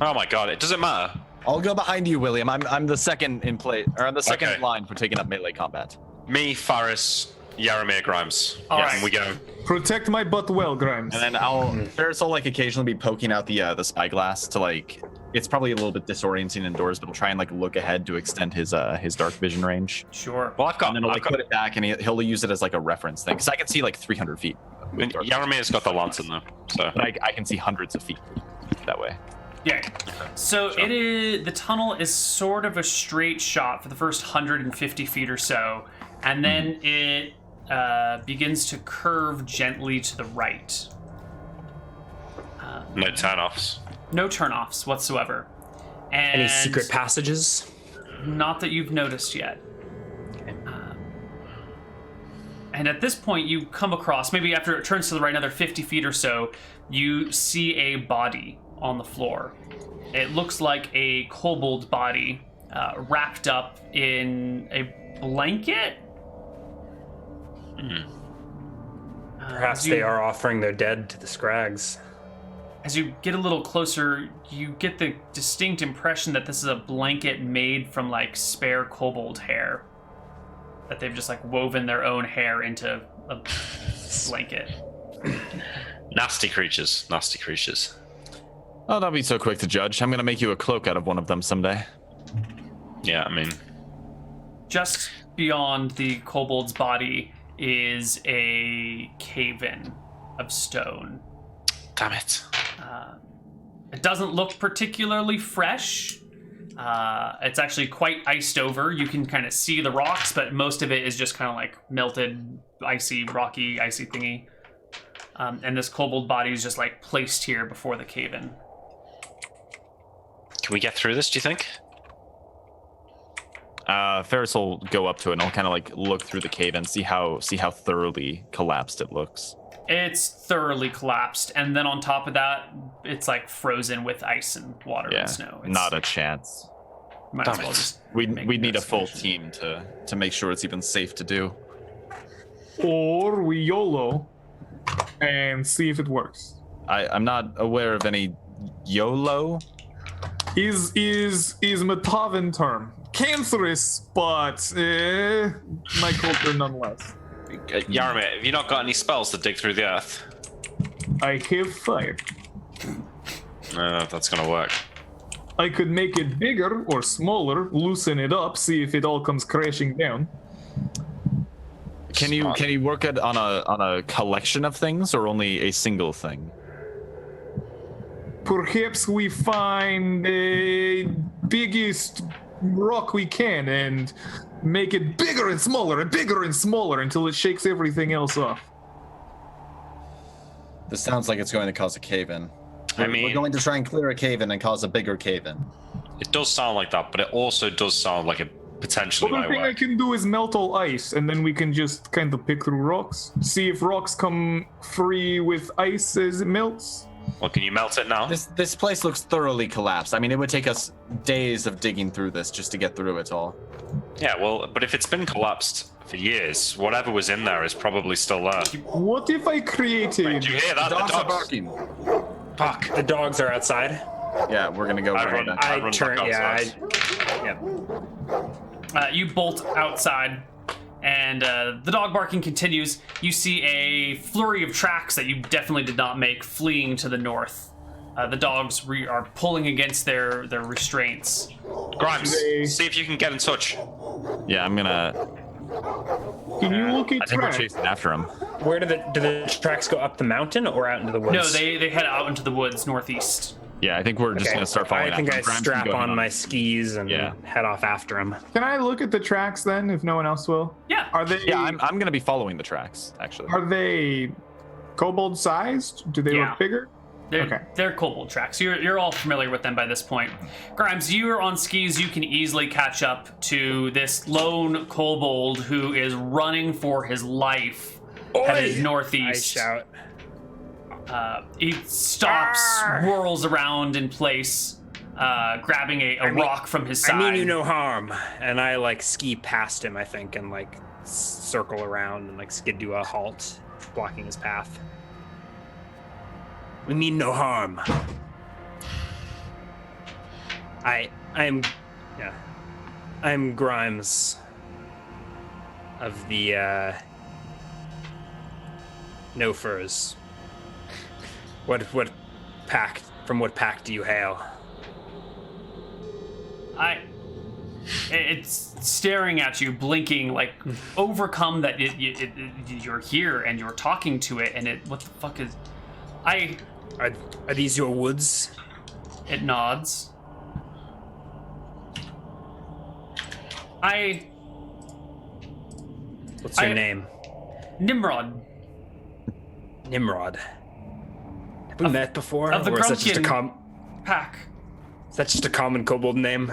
S5: Oh my god, it doesn't matter.
S2: I'll go behind you, William. I'm the second in play, or I'm the second
S5: Okay.
S2: in line for taking up melee combat.
S5: Me, Faris, Yaramir, Grimes.
S1: All
S5: Yes,
S1: right.
S5: and we go.
S3: Protect my butt well, Grimes.
S2: And then Ferris will like occasionally be poking out the spyglass to like. It's probably a little bit disorienting indoors, but he'll try and like look ahead to extend his dark vision range.
S1: Sure.
S5: Well, I've got.
S2: And then he'll
S5: I've
S2: like
S5: got
S2: put it back, and he'll use it as like a reference thing, because I can see like 300 feet. with dark vision.
S5: Yaramir's got the lantern though. So.
S2: But I can see hundreds of feet that way.
S1: Yeah. So it is. The tunnel is sort of a straight shot for the first 150 feet or so, and then it begins to curve gently to the right.
S5: No turn-offs.
S1: No turnoffs whatsoever. And
S4: Any secret passages?
S1: Not that you've noticed yet. And at this point, you come across, maybe after it turns to the right another 50 feet or so, you see a body on the floor. It looks like a kobold body wrapped up in a blanket.
S4: Perhaps they are offering their dead to the Scrags.
S1: As you get a little closer, you get the distinct impression that this is a blanket made from like spare kobold hair. That they've just like woven their own hair into a blanket.
S5: Nasty creatures. Nasty creatures.
S2: Oh, don't be so quick to judge. I'm gonna make you a cloak out of one of them someday.
S5: Yeah, I mean,
S1: Just beyond the kobold's body is a cave-in of stone.
S5: damn it.
S1: It doesn't look particularly fresh. It's actually quite iced over. You can kind of see the rocks, but most of it is just kind of like melted, icy, rocky, icy thingy. And this kobold body is just like placed here before the cave-in.
S5: Can we get through this, do you think?
S2: Ferris will go up to it and I'll kind of like look through the cave and see how thoroughly collapsed it looks.
S1: It's thoroughly collapsed, and then on top of that, it's like frozen with ice and water
S2: Yeah,
S1: and snow. It's,
S2: not a chance.
S1: might as
S5: Damn
S1: well
S5: it.
S1: just
S2: We
S1: make
S2: need a full
S1: investigation.
S2: team to make sure it's even safe to do.
S3: Or we YOLO and see if it works.
S2: I'm not aware of any YOLO.
S3: Is Matavan term. Cancerous, but my culture nonetheless.
S5: Yaramir, have you not got any spells to dig through the earth?
S3: I have fire.
S5: I don't know if that's gonna work.
S3: I could make it bigger or smaller, loosen it up, see if it all comes crashing down.
S2: Can you work it on a collection of things or only a single thing?
S3: Perhaps we find the biggest rock we can and make it bigger and smaller until it shakes everything else off.
S6: This sounds like it's going to cause a cave-in.
S5: I
S6: We're
S5: mean,
S6: going to try and clear a cave-in and cause a bigger cave-in.
S5: it does sound like that, but it also does sound like it potentially
S3: Other
S5: might
S3: thing I
S5: work.
S3: can do is melt all ice, and then we can just kind of pick through rocks. See if rocks come free with ice as it melts.
S5: Well, can you melt it now?
S6: This place looks thoroughly collapsed. I mean, it would take us days of digging through this just to get through it all.
S5: Yeah, well, but if it's been collapsed for years, whatever was in there is probably still there.
S3: What if I created...
S5: Do you hear that? The
S6: Dogs are
S5: dogs.
S6: barking.
S5: Fuck.
S4: The dogs are outside.
S6: Yeah, we're gonna go
S5: I
S6: right
S5: run-
S6: back.
S5: I
S4: I
S5: run
S4: turn.
S5: back
S4: Yeah.
S5: outside.
S4: Yeah.
S1: You bolt outside, and the dog barking continues. You see a flurry of tracks that you definitely did not make fleeing to the north. The dogs are pulling against their restraints.
S5: Grimes,
S3: They-
S5: see if you can get in touch.
S2: Yeah, I'm gonna.
S3: Can you look at
S2: I think we're
S3: tracks?
S2: chasing after him.
S4: Where do the tracks go, up the mountain or out into the woods?
S1: No, they head out into the woods northeast.
S2: Yeah, I think we're just
S4: Okay.
S2: gonna start following
S4: I think
S2: after
S4: I
S2: him. Grimes, you
S4: strap
S2: go ahead
S4: on my skis and
S2: Yeah.
S4: head off after him.
S3: Can I look at the tracks then, if no one else will?
S1: Yeah.
S3: Are they...
S2: Yeah, I'm gonna be following the tracks actually.
S3: Are they kobold sized? Do they
S1: Yeah.
S3: look bigger?
S1: They're,
S3: Okay.
S1: they're kobold tracks. You're all familiar with them by this point. Grimes, you are on skis. You can easily catch up to this lone kobold who is running for his life, headed
S4: I
S1: northeast.
S4: shout.
S1: He stops, whirls around in place, grabbing a rock from his side.
S4: I mean you no harm. And I like ski past him, I think, and like circle around and like skid to a halt, blocking his path. We mean no harm. I'm Grimes of the No Furs. What pack? From what pack do you hail?
S1: It's staring at you, blinking, like overcome that you're here and you're talking to it, and it. What the fuck is?
S4: Are these your woods?
S1: It nods.
S4: What's your
S1: I-
S4: name?
S1: Nimrod.
S4: Nimrod. Have we met before?
S1: of the
S4: Or is that just a
S1: Grumpian pack.
S4: is that just a common kobold name?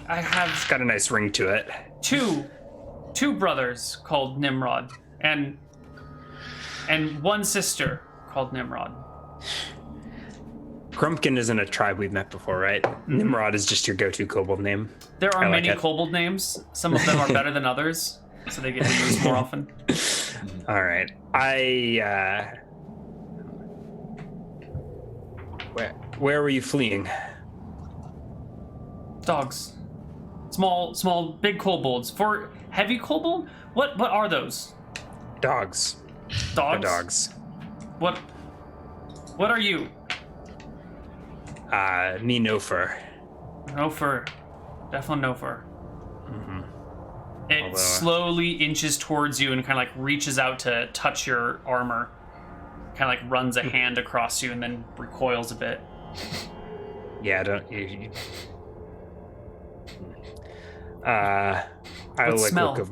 S1: I have
S4: It's got a nice ring to it.
S1: two brothers called Nimrod, and one sister called Nimrod.
S4: Grumpkin isn't a tribe we've met before, right? Nimrod is just your go-to kobold name.
S1: There are
S4: I like
S1: many
S4: it.
S1: kobold names. Some of them are better than others, so they get used more often.
S4: All right. Where were you fleeing?
S1: Dogs. Small, big kobolds. For heavy kobold? What are those?
S4: Dogs.
S1: Dogs?
S4: They're dogs.
S1: What are you?
S4: Me no fur.
S1: No fur. Definitely no fur. It
S4: Although,
S1: slowly inches towards you and kind of like reaches out to touch your armor. Kind of like runs a hand across you and then recoils a bit.
S4: Yeah, don't you I
S1: What
S4: like
S1: smell?
S4: look of.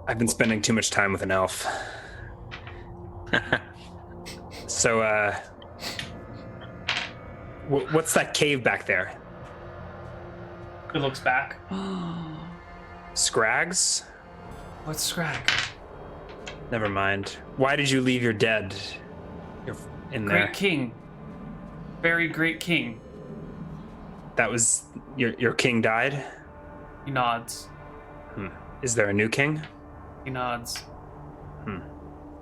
S4: I've been spending too much time with an elf. So, what's that cave back there?
S1: It looks back.
S4: Scrags?
S1: What's Scrag?
S4: Never mind. Why did you leave your dead? You're in there.
S1: Great king. Very great king.
S4: That was your king died?
S1: He nods.
S4: Is there a new king?
S1: He nods.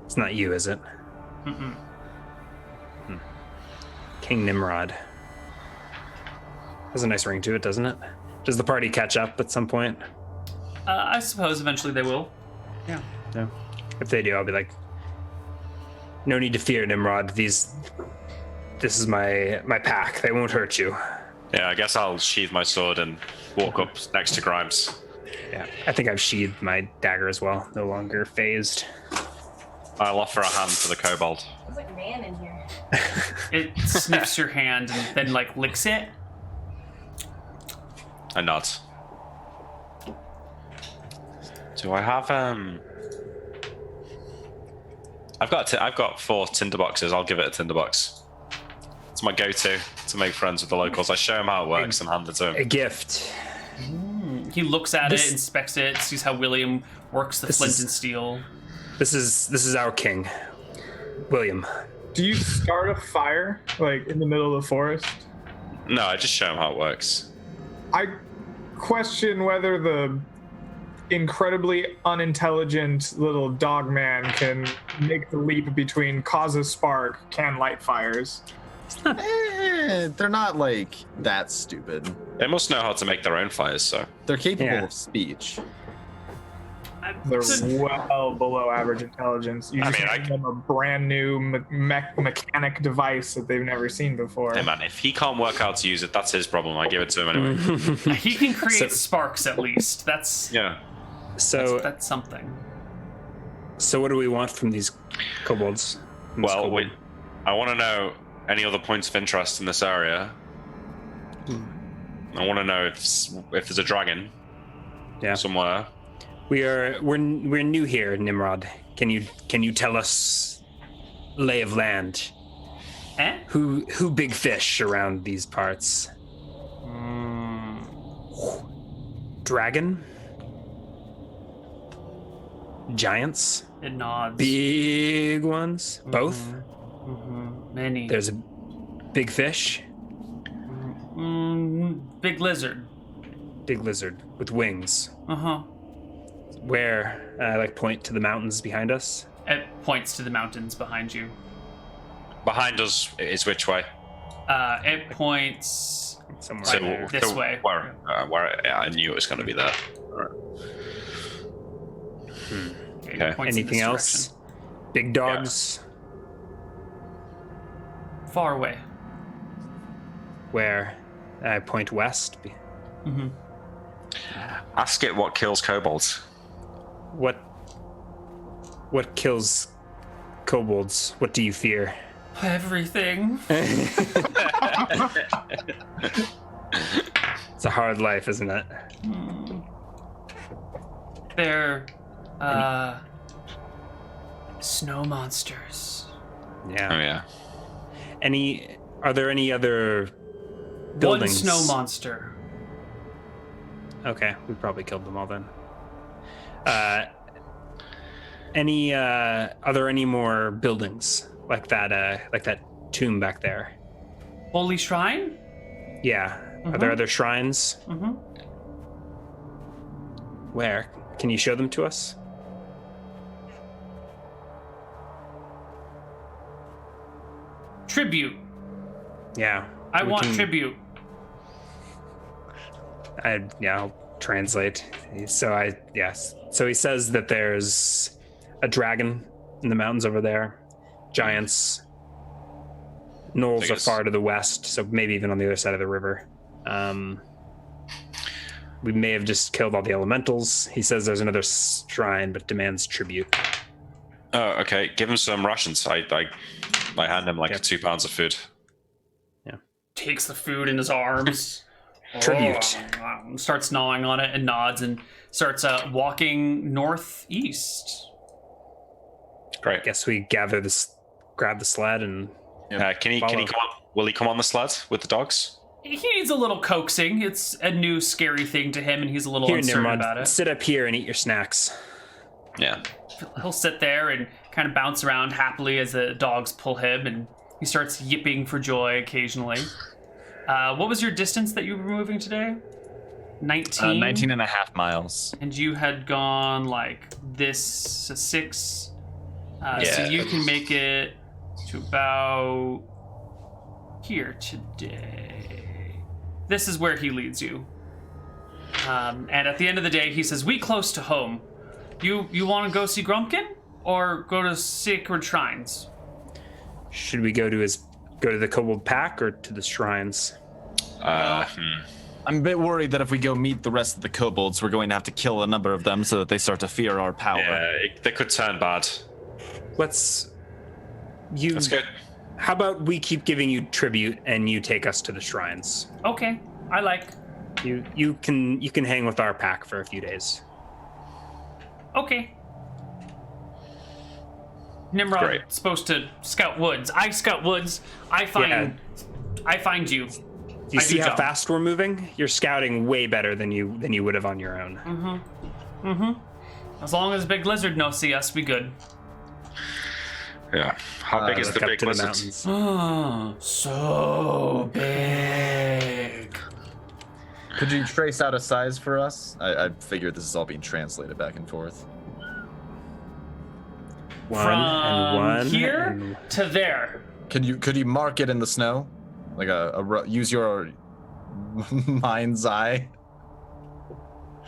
S4: It's not you, is it?
S1: Mm-mm.
S4: King Nimrod. Has a nice ring to it, doesn't it? Does the party catch up at some point?
S1: I suppose eventually they will. Yeah.
S4: No. If they do, I'll be like, no need to fear, Nimrod. This is my pack. They won't hurt you.
S5: Yeah, I guess I'll sheathe my sword and walk up next to Grimes.
S4: Yeah, I think I've sheathed my dagger as well. No longer phased.
S5: I'll offer a hand to the kobold.
S7: There's like man in here.
S1: It sniffs your hand and then like licks it.
S5: I nod. Do I have I've got 4 tinderboxes. I'll give it a tinderbox. It's my go-to to make friends with the locals. I show them how it works and hand it to
S4: A
S5: them.
S4: gift.
S1: He looks at
S4: This-
S1: it, inspects it, sees how William works the
S4: This
S1: flint
S4: is-
S1: and steel.
S4: This is our king, William.
S3: Do you start a fire like in the middle of the forest?
S5: No, I just show them how it works.
S3: I question whether the incredibly unintelligent little dog man can make the leap between cause a spark, can light fires.
S6: They're not like that stupid.
S5: They must know how to make their own fires, so.
S6: They're capable
S4: Yeah.
S6: of speech.
S3: They're
S1: So-
S3: well below average intelligence. You
S5: I
S3: just
S5: mean,
S3: give them a brand new mechanic device that they've never seen before.
S5: Hey man, if he can't work out to use it, that's his problem. I give it to him anyway.
S1: He can create
S4: So-
S1: sparks at least. That's
S5: Yeah.
S4: So
S1: that's something.
S4: what do we want from these kobolds? From this
S5: Well,
S4: kobold?
S5: I want to know any other points of interest in this area. I want to know if there's a dragon
S4: Yeah.
S5: somewhere.
S4: We're new here, Nimrod. Can you tell us lay of land?
S1: Eh?
S4: Who big fish around these parts? Dragon? Giants?
S1: It nods.
S4: Big ones? Both?
S1: Many.
S4: There's a big fish?
S1: Big lizard.
S4: Big lizard with wings.
S1: Uh-huh.
S4: Where? I like point to the mountains behind us.
S1: It points to the mountains behind you.
S5: Behind us is which way?
S1: It points
S4: Somewhere
S1: Right
S4: there.
S1: this way.
S5: Where yeah, I knew it was going to be there.
S1: It
S5: Okay.
S1: points in
S4: Anything
S1: this
S4: else? Big dogs?
S1: direction. Far away.
S4: Where? I point west.
S5: Ask it what kills kobolds.
S4: What kills kobolds? What do you fear?
S1: Everything.
S4: It's a hard life, isn't it?
S1: They're snow monsters.
S4: Yeah.
S5: Oh yeah.
S4: Are there any other buildings?
S1: One snow monster.
S4: Okay, we probably killed them all then. Are there any more buildings like that tomb back there.
S1: Holy shrine?
S4: Yeah. Are there other shrines?
S1: Mm-hmm.
S4: Where? Can you show them to us?
S1: Tribute.
S4: Yeah.
S1: I
S4: we
S1: want
S4: can-
S1: tribute.
S4: I'll translate. So he says that there's a dragon in the mountains over there, giants. Gnolls are
S5: Biggest.
S4: far to the west, so maybe even on the other side of the river. We may have just killed all the elementals. He says there's another shrine, but demands tribute.
S5: Oh, okay. Give him some rations. I hand him like
S4: Yep.
S5: 2 pounds of food.
S1: Takes the food in his arms.
S4: Tribute.
S1: Starts gnawing on it and nods and starts walking northeast.
S5: Great.
S4: Guess we grab the sled, and
S5: Can he come on? Will he come on the sled with the dogs?
S1: He needs a little coaxing. It's a new scary thing to him, and he's a little
S4: here,
S1: uncertain
S4: Nimrod,
S1: about it.
S4: sit up here and eat your snacks.
S5: Yeah.
S1: He'll sit there and kind of bounce around happily as the dogs pull him, and he starts yipping for joy occasionally. What was your distance that you were moving today? 19?
S2: 19 and a half miles.
S1: And you had gone like this to 6. So
S5: Yeah.
S1: you can make it to about here today. This is where he leads you. And at the end of the day, he says, "We close to home. You want to go see Grumpkin or go to sacred shrines?"
S4: Should we go to the Kobold pack or to the shrines?
S2: I'm a bit worried that if we go meet the rest of the kobolds, we're going to have to kill a number of them so that they start to fear our power.
S5: They could turn bad.
S4: Let's
S5: go.
S4: How about we keep giving you tribute and you take us to the shrines?
S1: Okay, I like.
S4: You can hang with our pack for a few days.
S1: Okay. Nimrod
S5: Great.
S1: supposed to scout woods. I scout woods. I find you.
S4: Do you
S1: I
S4: see
S1: do
S4: how
S1: jump.
S4: fast we're moving? You're scouting way better than you would have on your own.
S1: As long as Big Lizard no see us, we good.
S5: Yeah. How big is
S4: Look
S5: the
S4: up
S5: big
S4: to the
S5: lizard?
S4: mountains.
S1: So big.
S2: Could you trace out a size for us? I figured this is all being translated back and forth.
S4: One
S1: here
S4: and
S1: to there.
S2: Could you mark it in the snow? Like use your mind's eye?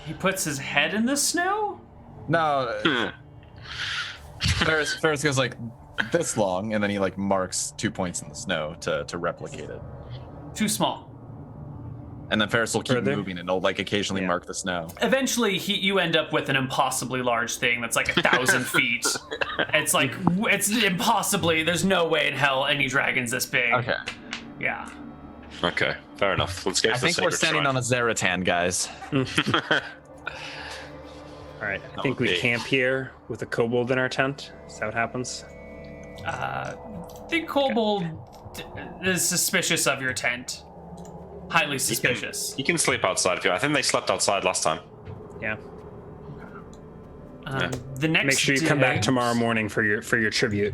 S1: He puts his head in the snow?
S2: No. Ferris goes like this long, and then he like marks 2 points in the snow to replicate it.
S1: Too small.
S2: And then Ferris will keep
S4: Further?
S2: moving, and he'll like occasionally mark the snow.
S1: Eventually, you end up with an impossibly large thing that's like 1,000 feet. It's like, it's impossibly, there's no way in hell any dragon's this big.
S2: Okay.
S1: Yeah.
S5: Okay, fair enough. Let's go
S2: I
S5: for the
S2: think we're
S5: sacred
S2: standing
S5: shrine.
S2: on a Zaratan, guys.
S4: All right, I think we
S5: Okay.
S4: camp here with a kobold in our tent. Is that what happens?
S1: The kobold is suspicious of your tent. Highly suspicious.
S5: You can sleep outside if you. I think they slept outside last time.
S4: Yeah.
S1: The next
S4: Make sure you come back
S1: day-
S4: tomorrow morning for your tribute.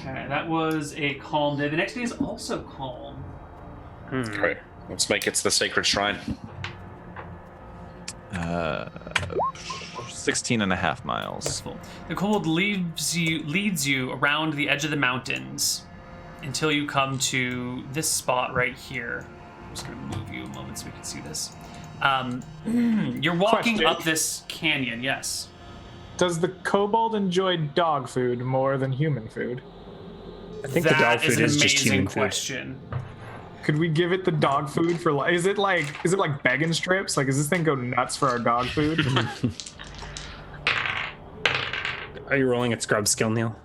S1: Okay, that was a calm day. The next day is also calm.
S5: Great. Let's make it to the sacred shrine.
S2: 16 and a half miles.
S1: Wonderful. The kobold leads you around the edge of the mountains until you come to this spot right here. I'm just going to move you a moment so we can see this. You're walking
S3: Question.
S1: up this canyon, yes.
S3: Does the kobold enjoy dog food more than human food?
S4: I think the dog
S1: That is
S4: food
S1: an
S4: is just
S1: amazing
S4: human food.
S1: question.
S3: Could we give it the dog food for like? Is it like begging strips? Like, does this thing go nuts for our dog food?
S4: Are you rolling at Scrub skill, Neal?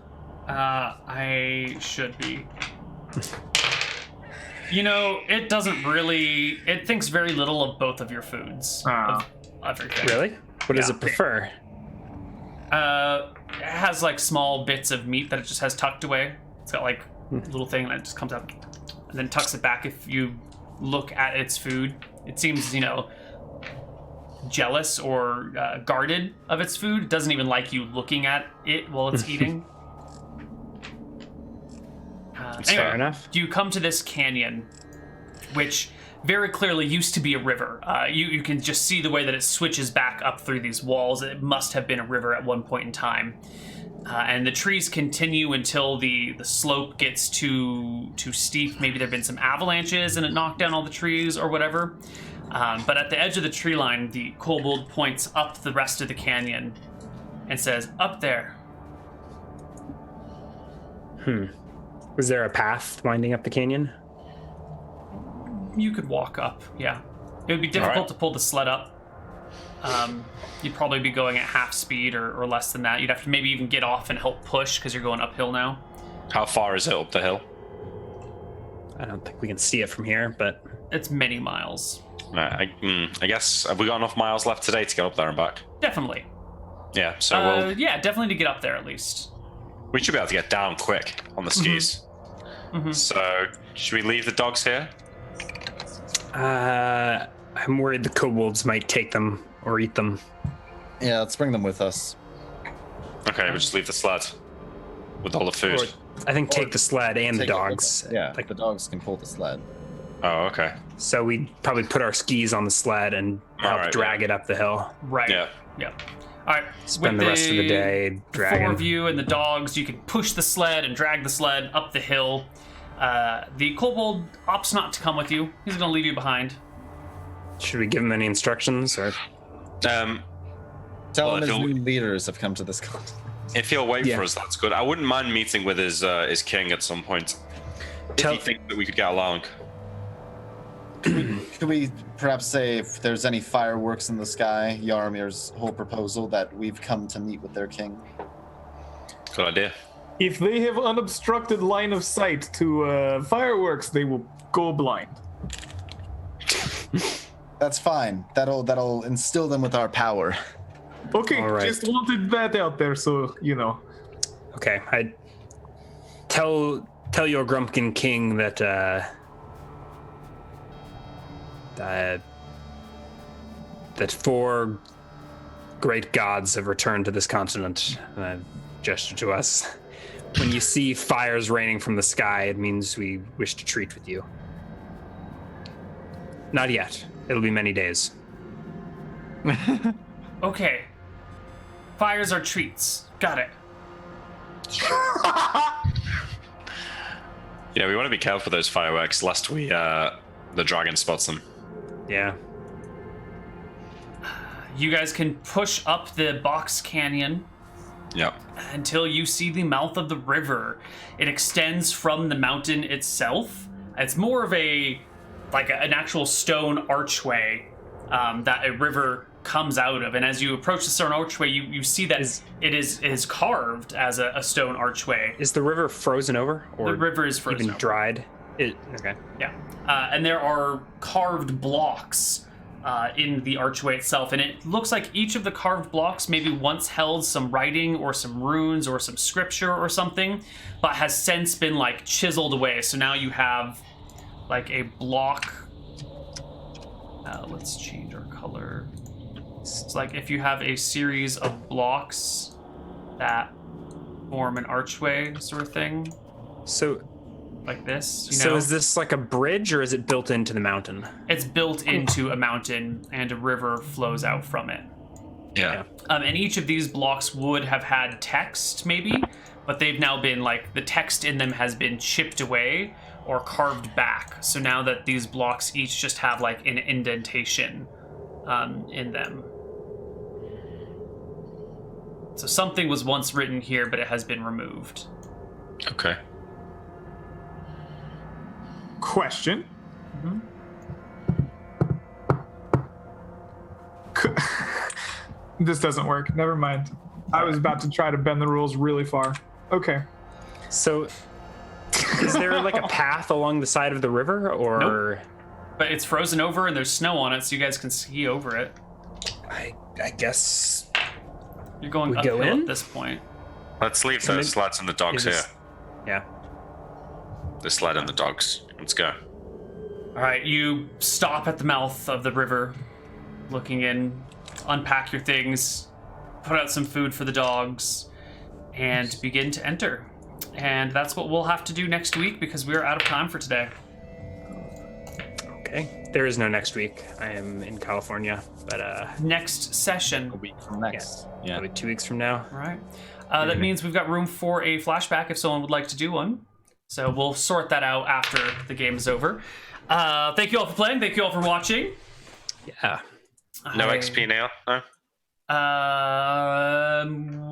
S1: I should be. You know, it doesn't really. It thinks very little of both of your foods.
S3: Ah.
S1: Of everything.
S4: Really? What does
S1: Yeah.
S4: it prefer?
S1: It has like small bits of meat that it just has tucked away. It's got like a little thing that just comes out and then tucks it back. If you look at its food, it seems, jealous or guarded of its food. It doesn't even like you looking at it while it's eating.
S4: Fair enough.
S1: You come to this canyon, which very clearly used to be a river. You can just see the way that it switches back up through these walls. It must have been a river at one point in time. And the trees continue until the slope gets too steep. Maybe there have been some avalanches and it knocked down all the trees or whatever. But at the edge of the tree line, the kobold points up the rest of the canyon and says, "Up there."
S4: Was there a path winding up the canyon?
S1: You could walk up, yeah. It would be difficult to pull the sled up. You'd probably be going at half speed or less than that. You'd have to maybe even get off and help push because you're going uphill now.
S5: How far is it up the hill?
S4: I don't think we can see it from here, but...
S1: It's many miles.
S5: I guess, have we got enough miles left today to get up there and back?
S1: Definitely.
S5: Yeah, so
S1: Yeah, definitely to get up there at least.
S5: we should be able to get down quick on the skis. So, should we leave the dogs here?
S4: I'm worried the kobolds might take them or eat them.
S6: Yeah, let's bring them with us.
S5: Okay, we'll just leave the sled with all the food.
S4: Or, I think take the sled and the
S6: Take it with
S4: dogs.
S6: us. Yeah,
S4: Like,
S6: the dogs can pull the sled.
S5: Oh, okay.
S4: so we probably put our skis on the sled and help
S5: Alright,
S4: drag it up the hill.
S1: Right.
S5: Yeah.
S1: All right.
S4: Spend
S1: With
S4: the rest of the day dragging.
S1: 4 of you and the dogs, you can push the sled and drag the sled up the hill. The kobold opts not to come with you. He's going to leave you behind.
S4: Should we give him any instructions or?
S6: Tell
S5: Well,
S6: him his
S5: he'll-
S6: new leaders have come to this continent.
S5: If he'll wait
S4: Yeah.
S5: for us, that's good. I wouldn't mind meeting with his king at some point.
S4: Tell-
S5: If you think that we could get along.
S6: Could we perhaps say if there's any fireworks in the sky, Yarmir's whole proposal that we've come to meet with their king?
S5: Good idea.
S3: If they have unobstructed line of sight to fireworks, they will go blind.
S6: That's fine. That'll instill them with our power.
S3: Okay,
S4: All right.
S3: just wanted that out there, so you know.
S4: Okay, I tell your Grumpkin King that that 4 great gods have returned to this continent. And I gesture to us. When you see fires raining from the sky, it means we wish to treat with you. Not yet. It'll be many days.
S1: Okay. Fires are treats. Got it.
S5: Yeah, we want to be careful with those fireworks, lest the dragon spots them.
S4: Yeah.
S1: You guys can push up the box canyon
S5: Yeah.
S1: until you see the mouth of the river. It extends from the mountain itself. It's more of an actual stone archway that a river comes out of. And as you approach the stone archway, you see that it is carved as a stone archway.
S4: Is the river frozen over, or
S1: The river is frozen
S4: even
S1: over.
S4: dried? Okay.
S1: Yeah. And there are carved blocks in the archway itself, and it looks like each of the carved blocks maybe once held some writing or some runes or some scripture or something, but has since been chiseled away. So now you have a block. Let's change our color. It's like if you have a series of blocks that form an archway sort of thing,
S4: So
S1: like this.
S4: So is this like a bridge, or is it built into the mountain?
S1: It's built into a mountain, and a river flows out from it.
S5: Yeah.
S1: And each of these blocks would have had text, maybe, but they've now been the text in them has been chipped away or carved back. So now that these blocks each just have an indentation in them. So something was once written here, but it has been removed.
S5: Okay.
S3: Question. This doesn't work. Never mind. I was about to try to bend the rules really far. Okay.
S4: So is there a path along the side of the river, or?
S1: Nope. But it's frozen over and there's snow on it, so you guys can ski over it.
S4: I guess.
S1: You're going
S4: We go
S1: uphill
S4: in?
S1: at this point.
S5: Let's leave
S4: So
S5: the
S4: maybe-
S5: sleds and the dogs here.
S4: Yeah.
S5: The sled and the dogs. Let's go.
S1: All right, you stop at the mouth of the river, looking in, unpack your things, put out some food for the dogs, and begin to enter. And that's what we'll have to do next week because we're out of time for today.
S4: Okay. There is no next week. I am in California, but
S1: Next session.
S2: A week from next. Yeah.
S4: probably 2 weeks from now.
S1: All right. That means we've got room for a flashback if someone would like to do one. So we'll sort that out after the game is over. Thank you all for playing. Thank you all for watching.
S4: Yeah.
S5: No XP now? No?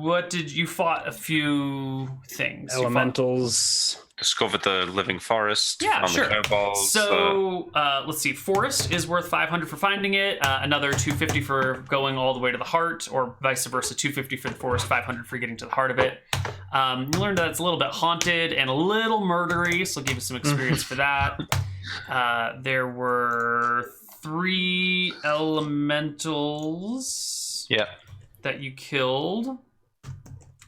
S1: What did you fought? A few things. You fought-
S4: Elementals.
S5: Discovered the living forest.
S1: Yeah,
S5: on
S1: sure.
S5: The kobolds,
S1: So let's see. Forest is worth 500 for finding it. Another 250 for going all the way to the heart, or vice versa. 250 for the forest, 500 for getting to the heart of it. You learned that it's a little bit haunted and a little murdery, so I'll give you some experience for that. There were 3 elementals
S5: Yeah.
S1: that you killed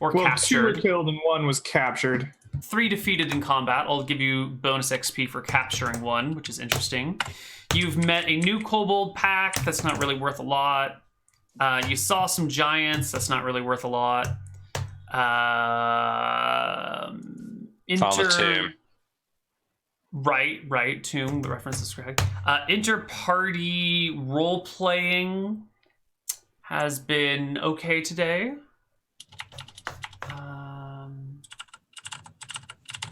S1: or
S3: Well, 2
S1: captured.
S3: were killed and 1 was captured.
S1: 3 defeated in combat. I'll give you bonus XP for capturing 1, which is interesting. You've met a new kobold pack. That's not really worth a lot. You saw some giants. That's not really worth a lot.
S5: Found the tomb.
S1: Right. Tomb. The reference is correct. Inter-party role-playing has been okay today.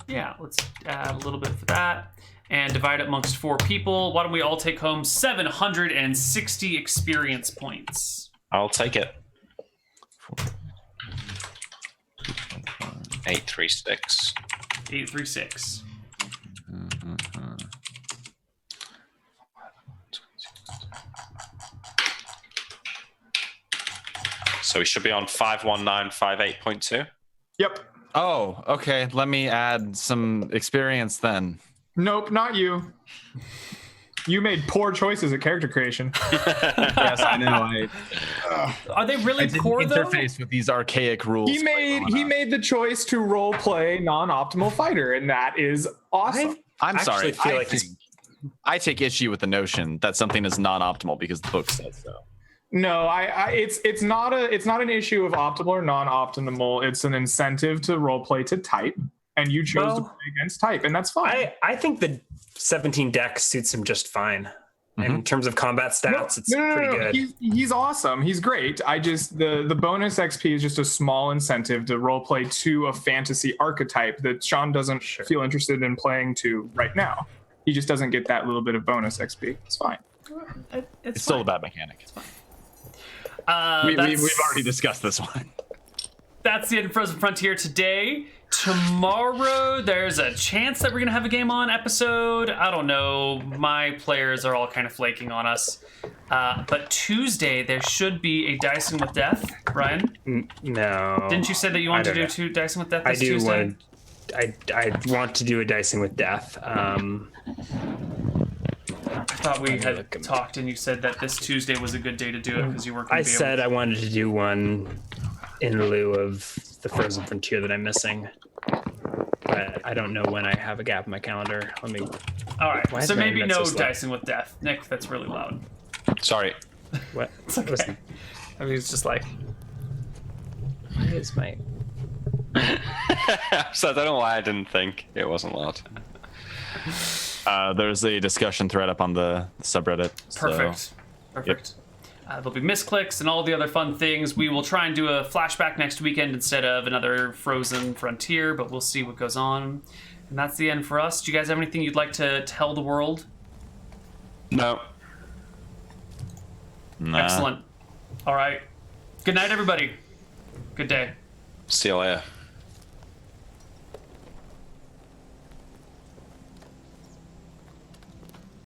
S1: Yeah, let's add a little bit for that and divide it amongst 4 people. Why don't we all take home 760 experience points?
S5: I'll take it. 836.
S1: 836.
S5: So we should be on 51958.2.
S3: Yep.
S2: Oh, okay. Let me add some experience then.
S3: Nope, not you. You made poor choices at character creation.
S2: Yes, I know.
S1: Are they really
S2: I didn't
S1: poor though?
S2: interface with these archaic rules.
S3: He made the choice to role play non-optimal fighter, and that is awesome.
S2: I'm sorry.
S4: actually feel like it's-
S2: I take issue with the notion that something is non-optimal because the book says so.
S3: No, it's not an issue of optimal or non-optimal. It's an incentive to roleplay to type, and you chose to play against type, and that's fine.
S4: I think the 17 deck suits him just fine. And in terms of combat stats, it's pretty good.
S3: He's awesome. He's great. I just the bonus XP is just a small incentive to roleplay to a fantasy archetype that Sean doesn't feel interested in playing to right now. He just doesn't get that little bit of bonus XP. It's fine.
S2: It's still a bad mechanic. We've already discussed this one.
S1: That's the end of Frozen Frontier today. Tomorrow, there's a chance that we're going to have a game on episode. I don't know. My players are all kind of flaking on us. But Tuesday, there should be a Dicing with Death. Ryan?
S4: No.
S1: Didn't you say that you wanted to do Dicing with Death this Tuesday?
S4: I want to do a Dicing with Death.
S1: I thought we had talked and you said that this Tuesday was a good day to do it because you weren't going
S4: I
S1: to be
S4: said I wanted to do one in lieu of the Frozen Frontier that I'm missing. But I don't know when I have a gap in my calendar. Let me.
S1: All right,
S4: Why is
S1: so
S4: my
S1: maybe
S4: internet
S1: no
S4: so slow?
S1: Dicing with Death. Nick, that's really loud.
S5: Sorry.
S4: What?
S1: It's okay.
S4: I mean, it's just like. Why is my.
S5: So I don't know why I didn't think it wasn't loud.
S2: There's a discussion thread up on the subreddit.
S1: Perfect. Perfect. There'll be misclicks and all the other fun things. We will try and do a flashback next weekend instead of another Frozen Frontier, but we'll see what goes on. And that's the end for us. Do you guys have anything you'd like to tell the world?
S5: No.
S1: Excellent. All right. Good night, everybody. Good day.
S5: See you later.